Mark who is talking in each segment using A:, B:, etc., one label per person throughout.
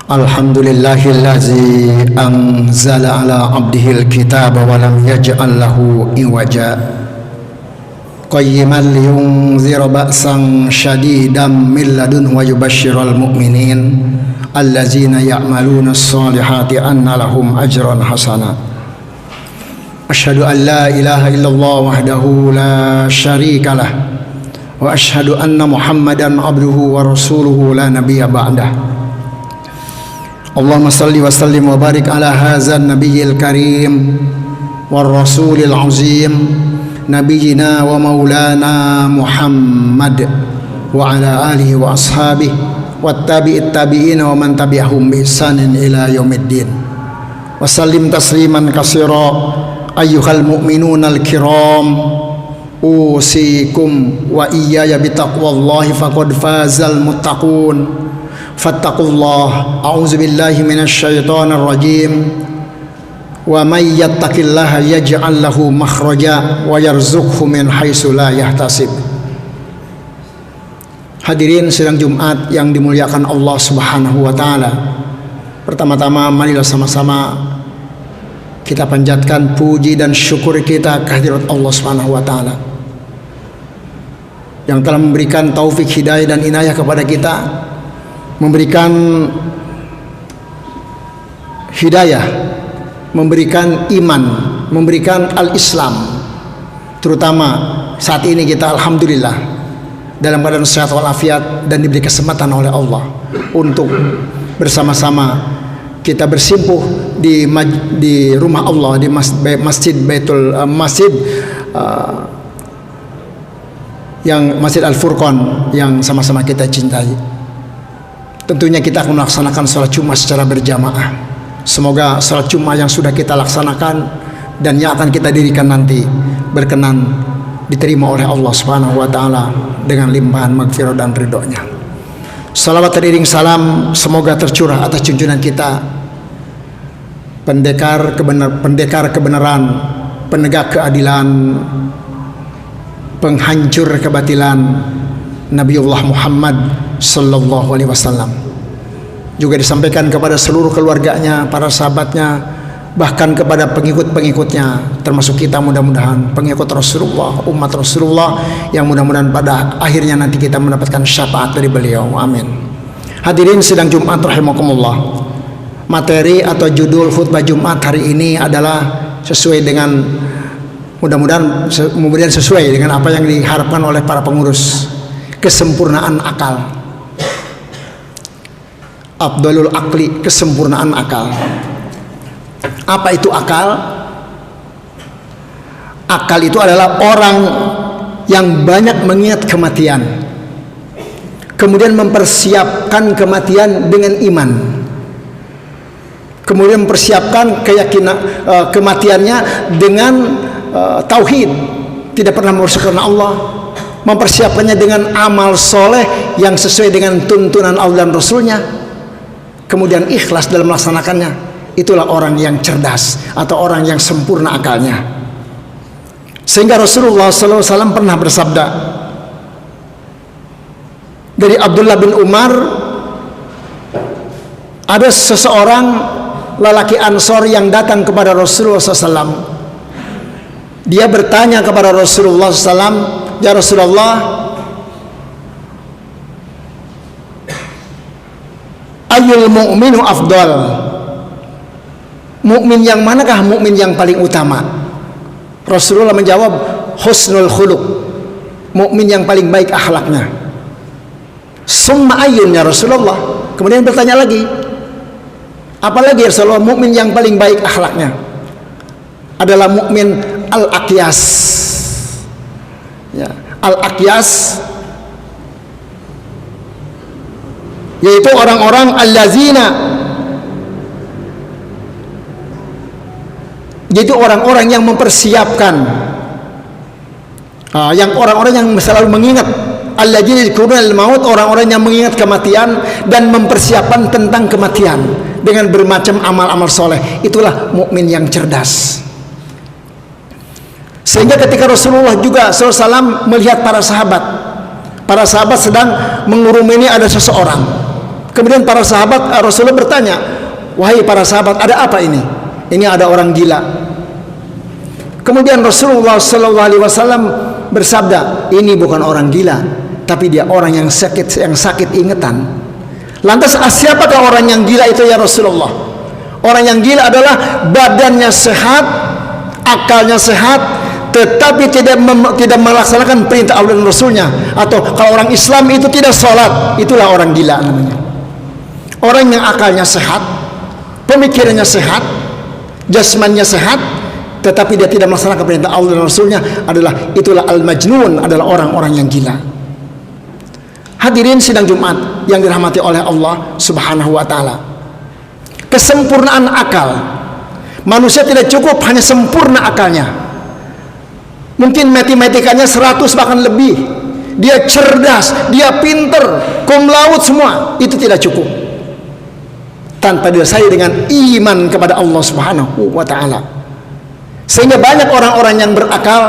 A: Alhamdulillahillazi anzala ala abdihil kitaba wa lam yaj'al lahu iwaja qayyiman liyunzira ba'san syadidan min ladunhu wa yubashshiral mu'minin allazina ya'maluna as-solihati anna lahum ajran hasana. Asyhadu an la ilaha illallah wahdahu la syarika lah wa asyhadu anna Muhammadan abduhu wa rasuluhu la nabiyya ba'dah. Allahumma salli wa sallim wa barik ala hadzal nabiyil karim war rasulil azim nabiyina wa maulana Muhammad wa ala alihi wa ashabihi wat tabi'it tabi'ina wa man tabi'ahum bi ihsanin ila yaumiddin. Wa sallim tasliman katsira ayyuhal mu'minunal kiram. Usikum wa iyaya bitaqwallahi faqad fazal muttaqun. Fattaqullah. A'udzubillahi minasyaitonir rajim. Wa may yattaqillaha yaj'al lahu makhraja wa yarzuqhu min haitsu la yahtasib. Hadirin sidang Jumat yang dimuliakan Allah Subhanahu wa taala. Pertama-tama marilah sama-sama kita panjatkan puji dan syukur kita kehadirat Allah Subhanahu wa taala yang telah memberikan taufik hidayah dan inayah kepada kita, memberikan hidayah, memberikan iman, memberikan al-Islam. Terutama saat ini kita alhamdulillah dalam keadaan sehat walafiat dan diberi kesempatan oleh Allah untuk bersama-sama kita bersimpuh di rumah Allah, di masjid yang Masjid Al-Furqan yang sama-sama kita cintai. Tentunya kita akan melaksanakan sholat Jumat secara berjamaah. Semoga sholat Jumat yang sudah kita laksanakan dan yang akan kita dirikan nanti berkenan diterima oleh Allah Subhanahu wa taala dengan limpahan maghfirah dan ridhonya. Salawat teriring salam semoga tercurah atas junjungan kita, pendekar kebenaran, penegak keadilan, penghancur kebatilan, Nabiullah Muhammad sallallahu alaihi wasallam. Juga disampaikan kepada seluruh keluarganya, para sahabatnya, bahkan kepada pengikut-pengikutnya, termasuk kita mudah-mudahan pengikut Rasulullah, umat Rasulullah yang mudah-mudahan pada akhirnya nanti kita mendapatkan syafaat dari beliau. Amin. Hadirin sidang Jumat rahimakumullah. Materi atau judul khutbah Jumat hari ini adalah sesuai dengan mudah-mudahan sesuai dengan apa yang diharapkan oleh para pengurus, kesempurnaan akal. Afdalul akli, kesempurnaan akal. Apa itu akal? Akal itu adalah orang yang banyak mengingat kematian, kemudian mempersiapkan kematian dengan iman, kemudian mempersiapkan keyakinan kematiannya dengan tauhid, tidak pernah merusak karena Allah, mempersiapkannya dengan amal soleh yang sesuai dengan tuntunan Allah dan Rasulnya, kemudian ikhlas dalam melaksanakannya. Itulah orang yang cerdas atau orang yang sempurna akalnya. Sehingga Rasulullah SAW pernah bersabda dari Abdullah bin Umar, ada seseorang lelaki Ansor yang datang kepada Rasulullah SAW. Dia bertanya kepada Rasulullah SAW, ya Rasulullah, ayyul mu'minu afdal? Mukmin yang manakah mukmin yang paling utama? Rasulullah menjawab, husnul khuluq, mukmin yang paling baik akhlaknya. Summa ayyun ya Rasulullah? Kemudian bertanya lagi, apalagi ya Rasulullah? Mukmin yang paling baik akhlaknya adalah mukmin al-aqyas. Ya, al-aqyas yaitu orang-orang allazina, yaitu orang-orang yang mempersiapkan, yang orang-orang yang selalu mengingat, allazina yadhkuruna al-maut, orang-orang yang mengingat kematian dan mempersiapkan tentang kematian dengan bermacam amal-amal soleh. Itulah mukmin yang cerdas. Sehingga ketika Rasulullah juga SAW melihat para sahabat sedang mengurumuni ada seseorang, Kemudian para sahabat, Rasulullah bertanya, wahai para sahabat, ada apa ini? Ini ada orang gila. Kemudian Rasulullah SAW bersabda, ini bukan orang gila, tapi dia orang yang sakit ingatan. Lantas siapakah orang yang gila itu ya Rasulullah? Orang yang gila adalah badannya sehat, akalnya sehat, tetapi tidak melaksanakan perintah Allah dan Rasulnya. Atau kalau orang Islam itu tidak sholat, itulah orang gila namanya. Orang yang akalnya sehat, pemikirannya sehat, jasmannya sehat, tetapi dia tidak melaksanakan perintah Allah dan Rasulnya, itulah al-majnun, adalah orang-orang yang gila. Hadirin sidang Jumat yang dirahmati oleh Allah Subhanahu wa taala. Kesempurnaan akal. Manusia tidak cukup hanya sempurna akalnya. Mungkin matematikanya 100 bahkan lebih. Dia cerdas, dia pinter, cum laude semua, itu tidak cukup. Tanpa didasari dengan iman kepada Allah Subhanahu wa taala. Sehingga banyak orang-orang yang berakal,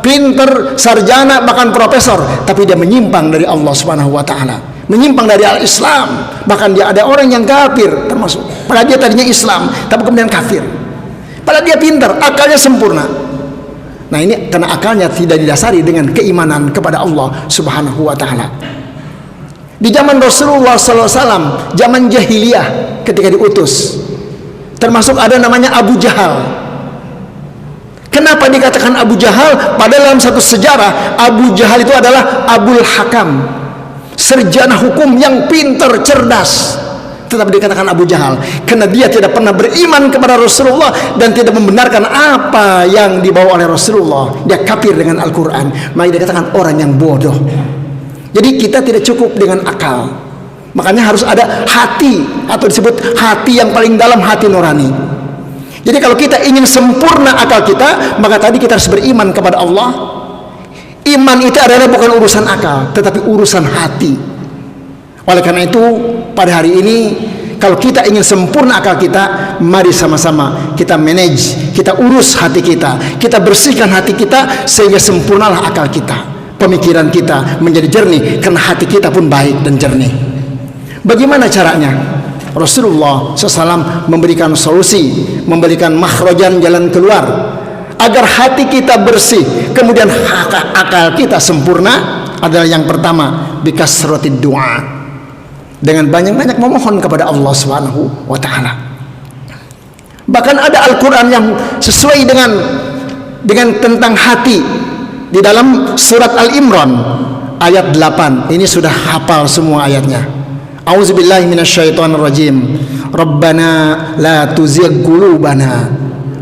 A: pinter, sarjana, bahkan profesor, tapi dia menyimpang dari Allah Subhanahu wa taala, menyimpang dari al-Islam. Bahkan dia ada orang yang kafir termasuk. Padahal dia tadinya Islam, tapi kemudian kafir. Padahal dia pinter, akalnya sempurna. Nah, ini karena akalnya tidak didasari dengan keimanan kepada Allah Subhanahu wa taala. Di zaman Rasulullah SAW, zaman jahiliyah ketika diutus, termasuk ada namanya Abu Jahal. Kenapa dikatakan Abu Jahal? Padahal dalam satu sejarah, Abu Jahal itu adalah Abul Hakam, sarjana hukum yang pintar, cerdas. Tetap dikatakan Abu Jahal karena dia tidak pernah beriman kepada Rasulullah dan tidak membenarkan apa yang dibawa oleh Rasulullah. Dia kafir dengan Al-Quran, maka dikatakan orang yang bodoh. Jadi kita tidak cukup dengan akal, makanya harus ada hati, atau disebut hati yang paling dalam, hati nurani. Jadi kalau kita ingin sempurna akal kita, maka tadi kita harus beriman kepada Allah. Iman itu adalah bukan urusan akal, tetapi urusan hati. Oleh karena itu, pada hari ini, kalau kita ingin sempurna akal kita, mari sama-sama kita manage, kita urus hati kita, kita bersihkan hati kita sehingga sempurnalah akal kita, pemikiran kita menjadi jernih, karena hati kita pun baik dan jernih. Bagaimana caranya? Rasulullah SAW memberikan solusi, memberikan makhrajan, jalan keluar agar hati kita bersih, kemudian akal kita sempurna. Adalah yang pertama, bikasratid du'a, dengan banyak-banyak memohon kepada Allah Subhanahu wa taala. Bahkan ada Al-Qur'an yang sesuai dengan tentang hati di dalam surat Al-Imran ayat 8. Ini sudah hafal semua ayatnya. A'udzubillahi minasyaitonirrajim. Rabbana la tuzigh qulubana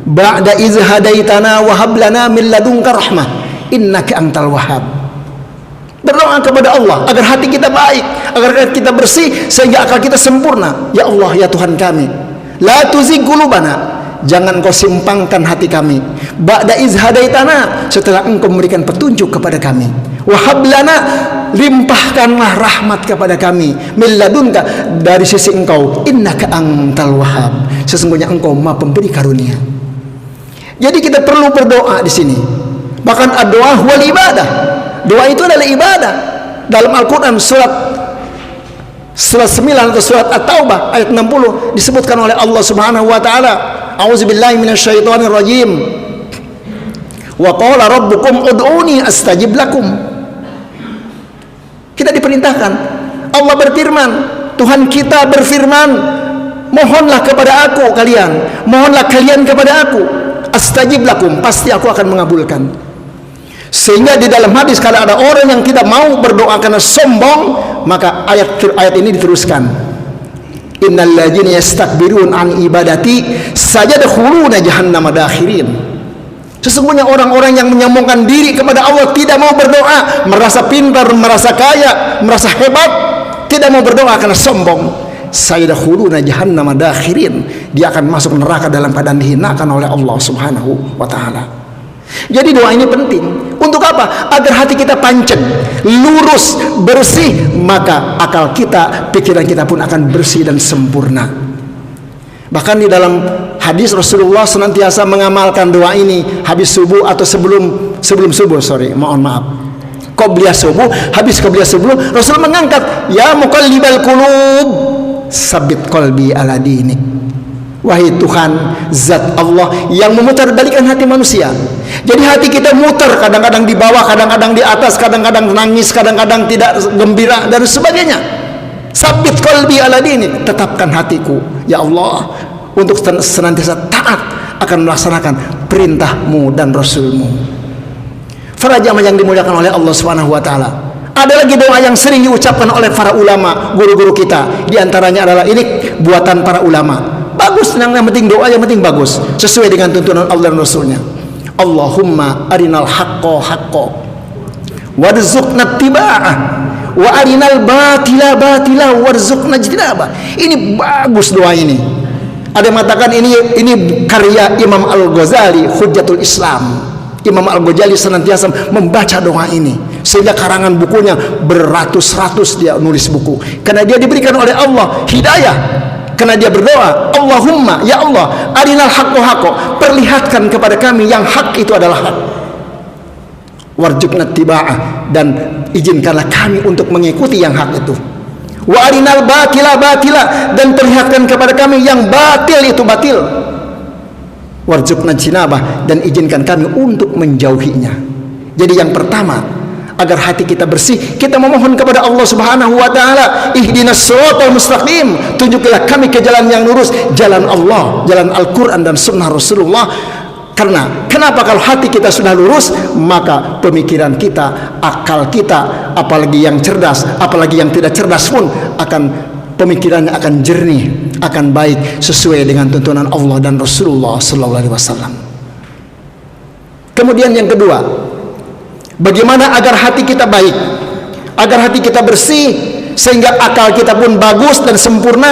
A: ba'da idz hadaitana wa hab lana min ladunka rahmah innaka antal wahhab. Berdoa kepada Allah agar hati kita baik, agar hati kita bersih, sehingga akal kita sempurna. Ya Allah, ya Tuhan kami, la tuzigh qulubana, jangan kau simpangkan hati kami, ba'da iz hadaitana, setelah engkau memberikan petunjuk kepada kami, wa hab lana, limpahkanlah rahmat kepada kami, min ladunka, dari sisi engkau, innaka antal wahhab, sesungguhnya engkau maha pemberi karunia. Jadi kita perlu berdoa di sini. Bahkan doa wal ibadah. Doa itu adalah ibadah. Dalam Al-Quran surat 9 atau surat At-Taubah ayat 60 disebutkan oleh Allah Subhanahu wa taala, A'udzubillahi minasyaitonirrajim. Wa qala rabbukum ud'uni astajib lakum. Kita diperintahkan, Allah berfirman, Tuhan kita berfirman, mohonlah kepada aku kalian, mohonlah kalian kepada aku, astajib lakum, pasti aku akan mengabulkan. Sehingga di dalam hadis, kalau ada orang yang tidak mau berdoa karena sombong, maka ayat ini diteruskan, innal ladzina yastakbirun an ibadati sayadkhuluna jahannama dakhirin. Sesungguhnya orang-orang yang menyombongkan diri kepada Allah, tidak mau berdoa, merasa pintar, merasa kaya, merasa hebat, tidak mau berdoa karena sombong, sayadkhuluna jahannama dakhirin, dia akan masuk neraka dalam keadaan dihinakan oleh Allah Subhanahu wa taala. Jadi doa ini penting. Untuk apa? Agar hati kita pancen, lurus, bersih, maka akal kita, pikiran kita pun akan bersih dan sempurna. Bahkan di dalam hadis Rasulullah senantiasa mengamalkan doa ini habis subuh atau sebelum subuh, mohon maaf. Qobliyah subuh, habis qobliyah subuh Rasul mengangkat, ya muqallibal qulub, sabit qalbi ala dinik. Wahai Tuhan, zat Allah yang memutarbalikkan hati manusia. Jadi hati kita muter, kadang-kadang di bawah, kadang-kadang di atas, kadang-kadang nangis, kadang-kadang tidak gembira dan sebagainya. Sabit qalbi ala dinik, tetapkan hatiku ya Allah untuk senantiasa taat akan melaksanakan perintahmu dan Rasulmu. Para jamaah yang dimuliakan oleh Allah Subhanahu wa taala. Ada lagi doa yang sering diucapkan oleh para ulama, guru-guru kita. Di antaranya adalah ini buatan para ulama. Bagus, yang penting doa, yang penting bagus, sesuai dengan tuntunan Allah dan Rasulnya. Allahumma arinal haqqo haqqo warzuqna ittiba'ah wa arinal batila batila warzuqna ijtinabah. Ini bagus doa ini. Ada yang mengatakan ini karya Imam Al-Ghazali, Hujjatul Islam. Imam Al-Ghazali senantiasa membaca doa ini, sehingga karangan bukunya beratus-ratus dia nulis buku, karena dia diberikan oleh Allah hidayah. Karena dia berdoa, Allahumma ya Allah arinal haqqo haqqo, perlihatkan kepada kami yang hak itu adalah hak, warzuqna ittiba'ah, dan izinkanlah kami untuk mengikuti yang hak itu. Wa arinal batila batila, dan perlihatkan kepada kami yang batil itu batil. Warzuqna ijtinabah, dan izinkan kami untuk menjauhinya. Jadi yang pertama, agar hati kita bersih, kita memohon kepada Allah Subhanahu wa taala, ihdinas shiratal mustaqim, tunjukilah kami ke jalan yang lurus, jalan Allah, jalan Al-Qur'an dan sunnah Rasulullah. Karena kenapa? Kalau hati kita sudah lurus, maka pemikiran kita, akal kita, apalagi yang cerdas, apalagi yang tidak cerdas pun pemikirannya akan jernih, akan baik sesuai dengan tuntunan Allah dan Rasulullah sallallahu alaihi wasallam. Kemudian yang kedua, bagaimana agar hati kita baik, agar hati kita bersih, sehingga akal kita pun bagus dan sempurna?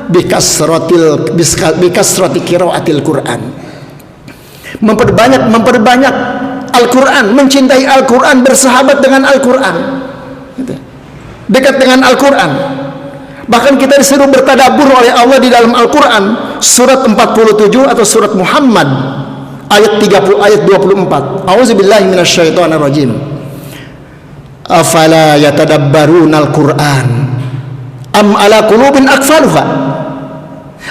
A: Bikasrati qiraatil Quran. Memperbanyak Al-Quran, mencintai Al-Quran, bersahabat dengan Al-Quran, dekat dengan Al-Quran. Bahkan kita disuruh bertadabbur oleh Allah di dalam Al-Quran, surat 47 atau surat Muhammad ayat 30 ayat 24. A'udzubillahi minasyaitonirrajim. Afala yatadabbaruna al-Qur'an am ala qulubin aqfaluha.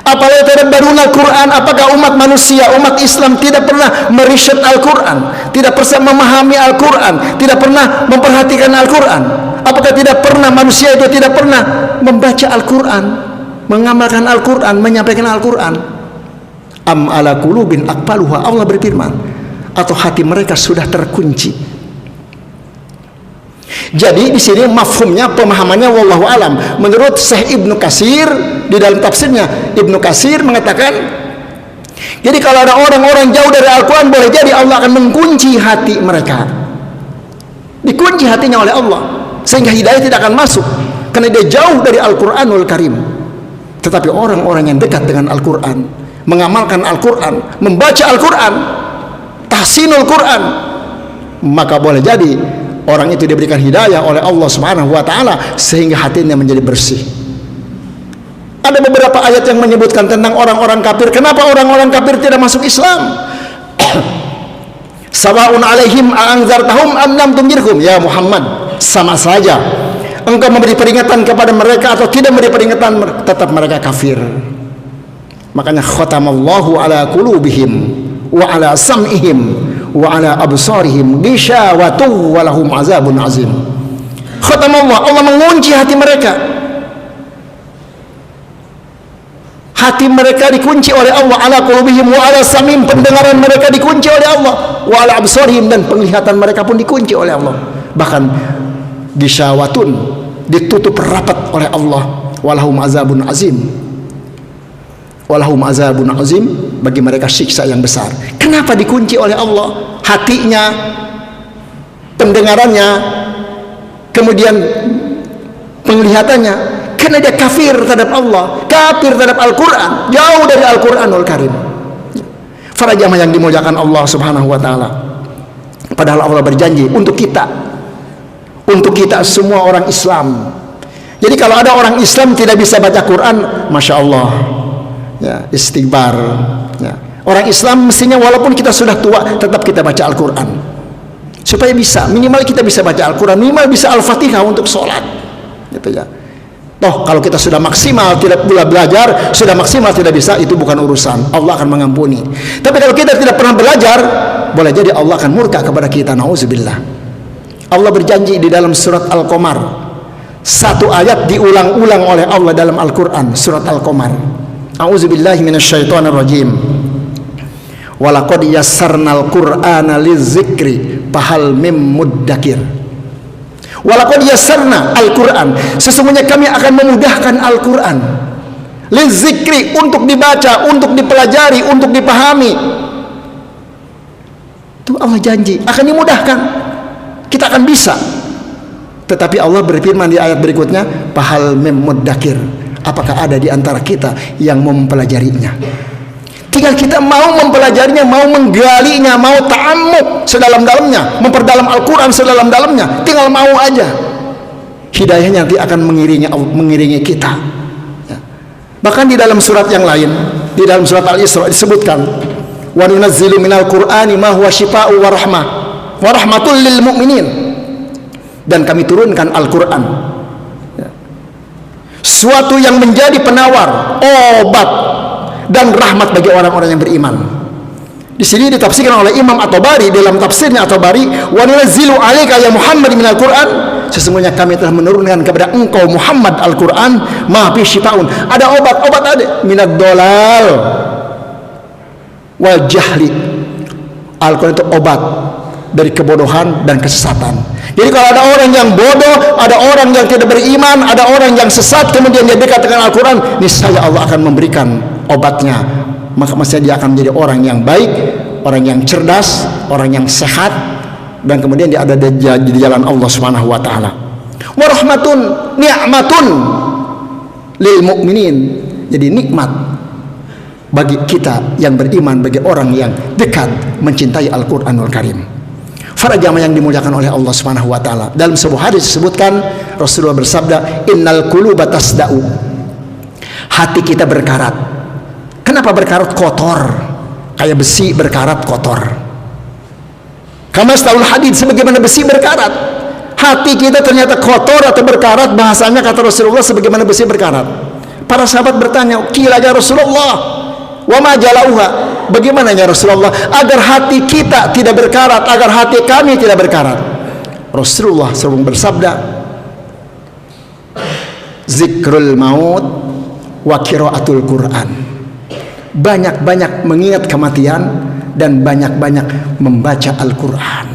A: Afala yatadabbaruna al-Qur'an, apakah umat manusia, umat Islam tidak pernah meriset Al-Qur'an, tidak pernah memahami Al-Qur'an, tidak pernah memperhatikan Al-Qur'an? Apakah tidak pernah manusia itu tidak pernah membaca Al-Qur'an, mengamalkan Al-Qur'an, menyampaikan Al-Qur'an? Am ala qulubin aqfaluha, Allah berfirman, atau hati mereka sudah terkunci. Jadi di sini mafhumnya, pemahamannya wallahu alam. Menurut Syekh Ibnu Katsir di dalam tafsirnya, Ibnu Katsir mengatakan, jadi kalau ada orang-orang jauh dari Al-Qur'an, boleh jadi Allah akan mengunci hati mereka. Dikunci hatinya oleh Allah, sehingga hidayah tidak akan masuk, karena dia jauh dari Al-Qur'anul Karim. Tetapi orang-orang yang dekat dengan Al-Qur'an, mengamalkan Al-Quran, membaca Al-Quran, tahsinul Quran, maka boleh jadi orang itu diberikan hidayah oleh Allah Subhanahu wa taala, sehingga hatinya menjadi bersih. Ada beberapa ayat yang menyebutkan tentang orang-orang kafir. Kenapa orang-orang kafir tidak masuk Islam? Sawaun alaihim a'anzartahum am lam tunzirhum, ya Muhammad, sama saja engkau memberi peringatan kepada mereka atau tidak memberi peringatan, tetap mereka kafir. Makanya khatamallahu ala qulubihim wa ala sam'ihim wa ala absarihim ghishawatu wa lahum azabun azim. Khatamallah, Allah mengunci hati mereka. Hati mereka dikunci oleh Allah, ala qulubihim wa ala sam'ihim, pendengaran mereka dikunci oleh Allah, wa ala absarihim, dan penglihatan mereka pun dikunci oleh Allah. Bahkan ghishawatun, ditutup rapat oleh Allah, wa lahum azabun azim. Walahum azabun azim, bagi mereka siksa yang besar. Kenapa dikunci oleh Allah hatinya, pendengarannya, kemudian penglihatannya? Karena dia kafir terhadap Allah, kafir terhadap Al-Quran, jauh dari Al-Quranul Karim. Para jamaah yang dimuliakan Allah Subhanahu wa taala, padahal Allah berjanji untuk kita semua orang Islam. Jadi kalau ada orang Islam tidak bisa baca Quran, Masya Allah, ya, istighbar, ya. Orang Islam mestinya walaupun kita sudah tua, tetap kita baca Al-Quran. supaya bisa, minimal kita bisa baca Al-Quran, minimal bisa Al-Fatihah untuk sholat, gitu ya. Toh kalau kita sudah maksimal tidak pula belajar, sudah maksimal tidak bisa, itu bukan urusan, Allah akan mengampuni. Tapi kalau kita tidak pernah belajar, boleh jadi Allah akan murka kepada kita, nauzubillah. Allah berjanji di dalam surat Al-Qamar, satu ayat diulang-ulang oleh Allah dalam Al-Quran, surat Al-Qamar. A'udzubillahi minasyaitonirrajim. Walaqad yassarnal Qur'ana lidzikri fahal mim muddakir. Walaqad yassarna Al-Quran, sesungguhnya kami akan memudahkan Al-Quran lidzikri, untuk dibaca, untuk dipelajari, untuk dipahami. Itu Allah janji akan dimudahkan, kita akan bisa. Tetapi Allah berfirman di ayat berikutnya, fahal mim muddakir, apakah ada di antara kita yang mau mempelajarinya? Tinggal kita mau mempelajarinya, mau menggalinya, mau ta'ammuk sedalam-dalamnya, memperdalam Al-Quran sedalam-dalamnya, tinggal mau aja. Hidayahnya nanti akan mengiringi kita, ya. Bahkan di dalam surat yang lain, di dalam surat Al-Isra disebutkan, wa nunazzilu minal Qur'ani ma huwa syifaa'u wa rahmah wa rahmatul lil mu'minin, dan kami turunkan Al-Quran, ya, suatu yang menjadi penawar, obat dan rahmat bagi orang-orang yang beriman. Di sini ditafsirkan oleh Imam At-Tabari dalam tafsirnya At-Tabari, wa nunazzilu 'alaika ya Muhammad minal Qur'an, sesungguhnya kami telah menurunkan kepada engkau Muhammad Al-Qur'an ma fi syifaun, ada obat ada, minad dolal wal jahli. Al-Quran itu obat dari kebodohan dan kesesatan. Jadi kalau ada orang yang bodoh, ada orang yang tidak beriman, ada orang yang sesat, kemudian dia dekat dengan Al-Quran, niscaya Allah akan memberikan obatnya. Maka dia akan menjadi orang yang baik, orang yang cerdas, orang yang sehat, dan kemudian dia ada di jalan Allah Subhanahu wa taala. Wa rahmatun ni'matun lil mu'minin. Jadi nikmat bagi kita yang beriman, bagi orang yang dekat mencintai Al-Qur'anul Karim. Para jamaah yang dimuliakan oleh Allah Subhanahu wa taala, dalam sebuah hadis disebutkan Rasulullah bersabda, innal quluba tasda'u, hati kita berkarat. Kenapa berkarat? Kotor, kayak besi berkarat kotor. Kama staul hadid, sebagaimana besi berkarat. Hati kita ternyata kotor atau berkarat, bahasanya kata Rasulullah sebagaimana besi berkarat. Para sahabat bertanya, qila ya Rasulullah, wa ma jalauha, bagaimana ya Rasulullah agar hati kita tidak berkarat, agar hati kami tidak berkarat? Rasulullah sering bersabda, zikrul maut wa qiraatul Quran, banyak-banyak mengingat kematian dan banyak-banyak membaca Al-Quran.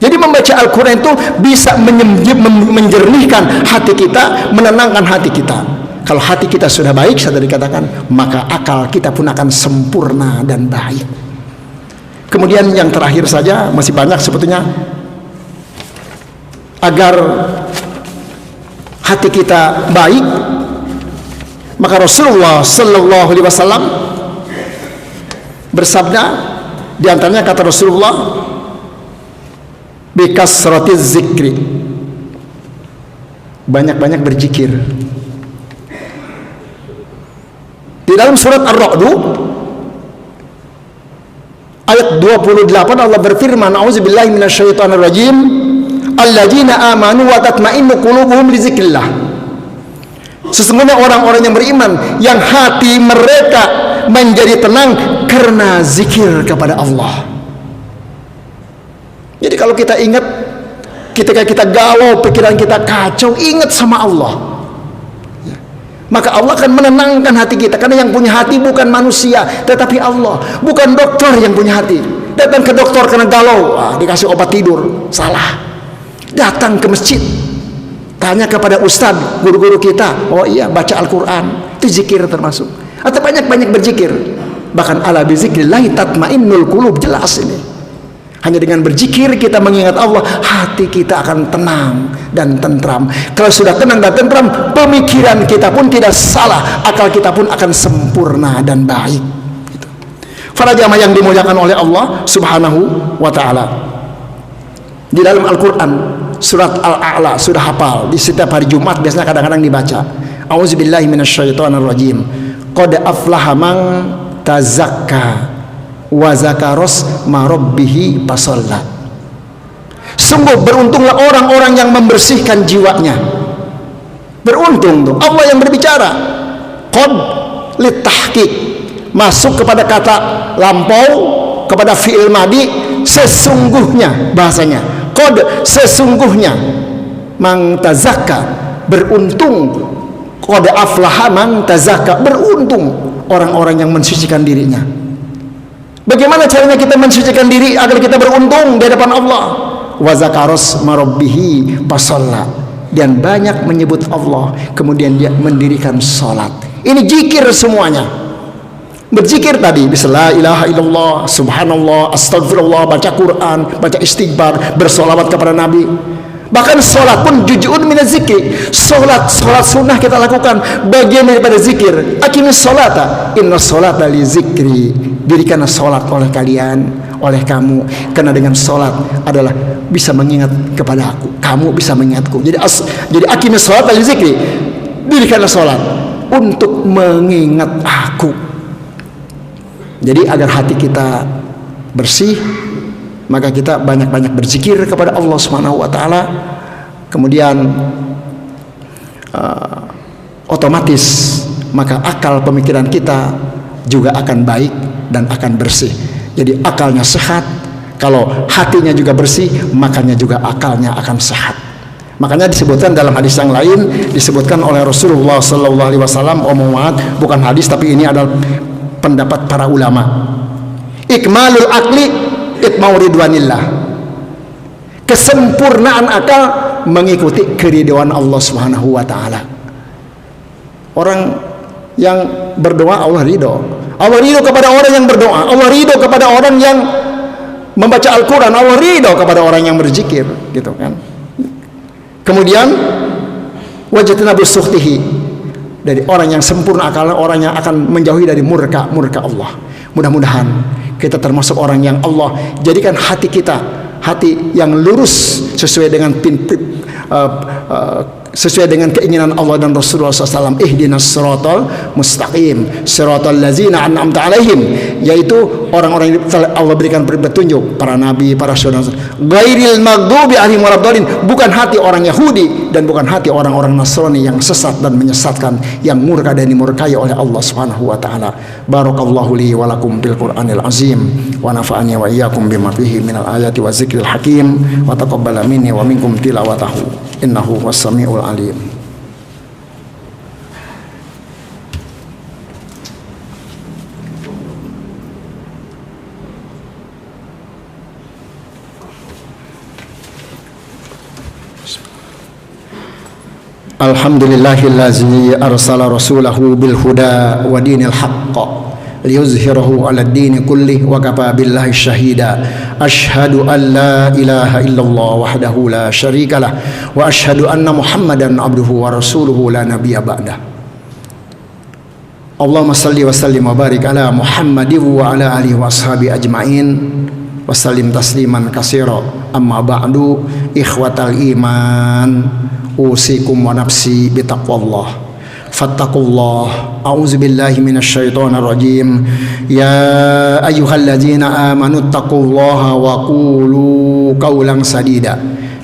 A: Jadi membaca Al-Quran itu bisa menjernihkan hati kita, menenangkan hati kita. Kalau hati kita sudah baik, sudah dikatakan, maka akal kita pun akan sempurna dan baik. Kemudian yang terakhir saja, masih banyak sebetulnya, agar hati kita baik, maka Rasulullah Sallallahu Alaihi Wasallam bersabda, di antaranya kata Rasulullah, bikasratiz zikri, banyak-banyak berzikir. Di dalam surat Ar-Ra'du ayat 28 Allah berfirman, a'udzubillahi minasyaitonirrajim, alladzina amanu wa tatma'innu qulubuhum li dzikrillah, sesungguhnya orang-orang yang beriman yang hati mereka menjadi tenang karena zikir kepada Allah. Jadi kalau kita ingat, ketika kita galau, pikiran kita kacau, ingat sama Allah, maka Allah akan menenangkan hati kita. Karena yang punya hati bukan manusia, tetapi Allah. Bukan dokter yang punya hati. Datang ke dokter karena galau, dikasih obat tidur, salah. Datang ke masjid, tanya kepada ustadz, guru-guru kita, oh iya, baca Al-Quran, itu zikir termasuk. Atau banyak-banyak berzikir. Bahkan ala bizikrillahi tatmainnul qulub, jelas ini. Hanya dengan berzikir kita mengingat Allah, hati kita akan tenang dan tentram. Kalau sudah tenang dan tentram, pemikiran kita pun tidak salah, akal kita pun akan sempurna dan baik. Para jamaah yang dimuliakan oleh Allah Subhanahu wa taala, di dalam Al-Quran surat Al-A'la sudah hafal, di setiap hari Jumat biasanya kadang-kadang dibaca. A'udzubillahi minasyaitonirrajim. Qad aflaha man tazakka wa zakaros marabbihi fasalla. Sungguh beruntunglah orang-orang yang membersihkan jiwanya. Beruntung tuh, Allah yang berbicara. Qad litahqiq, masuk kepada kata lampau, kepada fi'il madi, sesungguhnya bahasanya. Qad, sesungguhnya. Man tazakka, beruntung. Qad aflaha man tazakka, beruntung orang-orang yang mensucikan dirinya. Bagaimana caranya kita mensucikan diri agar kita beruntung di hadapan Allah? Wa zakaros marabbihi fasalla, dan banyak menyebut Allah, kemudian dia mendirikan salat. Ini zikir semuanya. Berzikir tadi bisa la ilaha illallah, subhanallah, astagfirullah, baca Quran, baca istighfar, bersolawat kepada Nabi. Bahkan sholat pun juz'un minaz zikri. Sholat sunnah kita lakukan, bagian daripada zikir. Aqimis sholata inna sholata li zikri. Dirikanlah sholat oleh kalian, oleh kamu, karena dengan sholat adalah bisa mengingat kepada aku, kamu bisa mengingatku. Jadi aqimis sholata li zikri, dirikanlah sholat untuk mengingat aku. Jadi agar hati kita bersih, maka kita banyak-banyak berzikir kepada Allah Subhanahu wa taala. Kemudian otomatis maka akal pemikiran kita juga akan baik dan akan bersih. Jadi akalnya sehat, kalau hatinya juga bersih, makanya juga akalnya akan sehat. Makanya disebutkan dalam hadis yang lain, disebutkan oleh Rasulullah sallallahu alaihi wasallam, bukan hadis tapi ini adalah pendapat para ulama. Ikmalul akli itmau ridwanillah. Kesempurnaan akal mengikuti keridhaan Allah Subhanahu wa taala. Orang yang berdoa Allah ridho. Allah ridho kepada orang yang berdoa. Allah ridho kepada orang yang membaca Al-Qur'an. Allah ridho kepada orang yang berzikir, gitu kan. Kemudian wajatna bisukhtihi, dari orang yang sempurna akalnya, orang yang akan menjauhi dari murka Allah. Mudah-mudahan kita termasuk orang yang Allah jadikan hati kita hati yang lurus sesuai dengan sesuai dengan keinginan Allah dan Rasulullah SAW. Ihdinas siratal mustaqim, siratal ladzina an'amta alaihim, yaitu orang-orang yang Allah berikan petunjuk, para nabi, para syuhada. Ghairil maghdubi alaihim waladdallin, bukan hati orang Yahudi dan bukan hati orang-orang Nasrani yang sesat dan menyesatkan, yang murka dan dimurkai oleh Allah Subhanahu wa taala. Barakallahu li wa lakum bil Qur'anil azim wa nafa'ani wa iyyakum bima fihi minal ayati wa zikril hakim wa taqabbala minni wa minkum tilawatahu innahu was-sami'ul alim. Alhamdulillahillazi arsala rasulahu bil huda wa dinil haqq liyuzhirahu 'alad dini kullih wa kafa billahi syahida. Asyhadu an la ilaha illallah wahdahu la syarikalah wa asyhadu anna Muhammadan abduhu wa rasuluhu la nabiyya ba'dah. Allahumma salli wa sallim wa barik ala Muhammadin wa ala alihi wa ashabi ajmain wa sallim tasliman katsira. Amma ba'du, ikhwatal iman, usikum wa nafsi bitaqwallah. Fattaqullah. A'udzubillahi minasyaitonir rajim. Ya ayyuhalladzina amanu taqullaha wa qulu qawlan sadida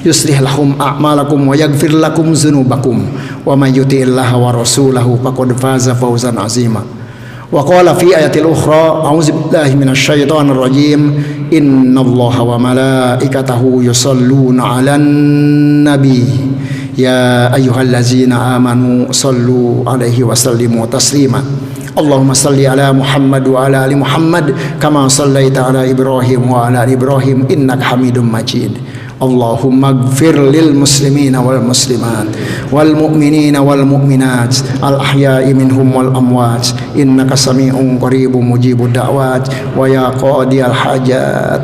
A: yuslih lakum a'malakum wa yaghfir lakum dzunubakum wa may yuti'illaha wa rasulahu faqad faza fawzan 'azima. Wa qala fi ayatil ukhra, a'udzubillahi minasyaitonir rajim. Innallaha wa malaikatahu yusholluna 'alan nabi ya ayyuhallazina amanu sallu alaihi wa sallimu taslima. Allahumma salli ala Muhammad wa ala ali Muhammad kama sallaita ala Ibrahim wa ala ali Ibrahim innaka Hamidum Majid. Allahumma ighfir lil muslimina wal muslimat wal mu'minina wal mu'minat al ahya'i minhum wal amwat innaka sami'un qaribun mujibud da'wat wa ya qadiyal hajat.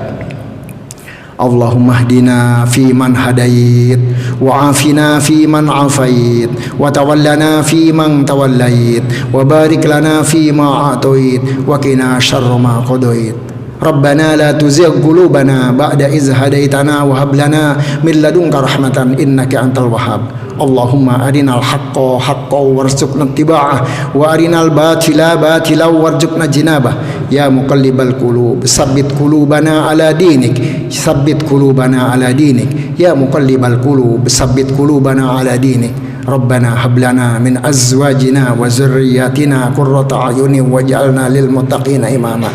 A: Allahumma hdina fi man hadait wa afina fi man afait wa tawallana fi man tawallait wa barik lana fi ma atait wa qina syarra ma qadait. Rabbana la tuzigh qulubana ba'da iz hadaitana wa hab lana min ladunka rahmatan innaka antal wahhab. Allahumma arinal haqqa haqqan warzuqna ittiba'ah wa arinal batila batilan warzuqna jinabah. Ya muqallibal qulub tsabbit qulubana ala dinik. sabbit qulubana ala dinik. Ya muqallibal qulub sabbit qulubana ala dinik. Rabbana hab lana min azwajina wa zurriyyatina qurrata a'yunin waj'alna lil muttaqina imama.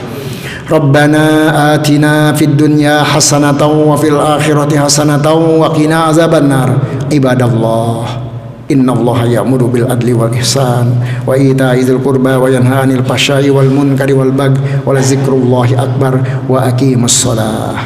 A: Rabbana atina fid dunya hasanatan wa fil akhirati hasanatan wa qina azabannar. Ibadallah, innallaha ya'muru bil adli wal ihsan wa ita'i dzil qurba wa yanha 'anil fahsya'i wal munkari wal bagyi wa la dzikrullahi akbar wa aqimus shalah.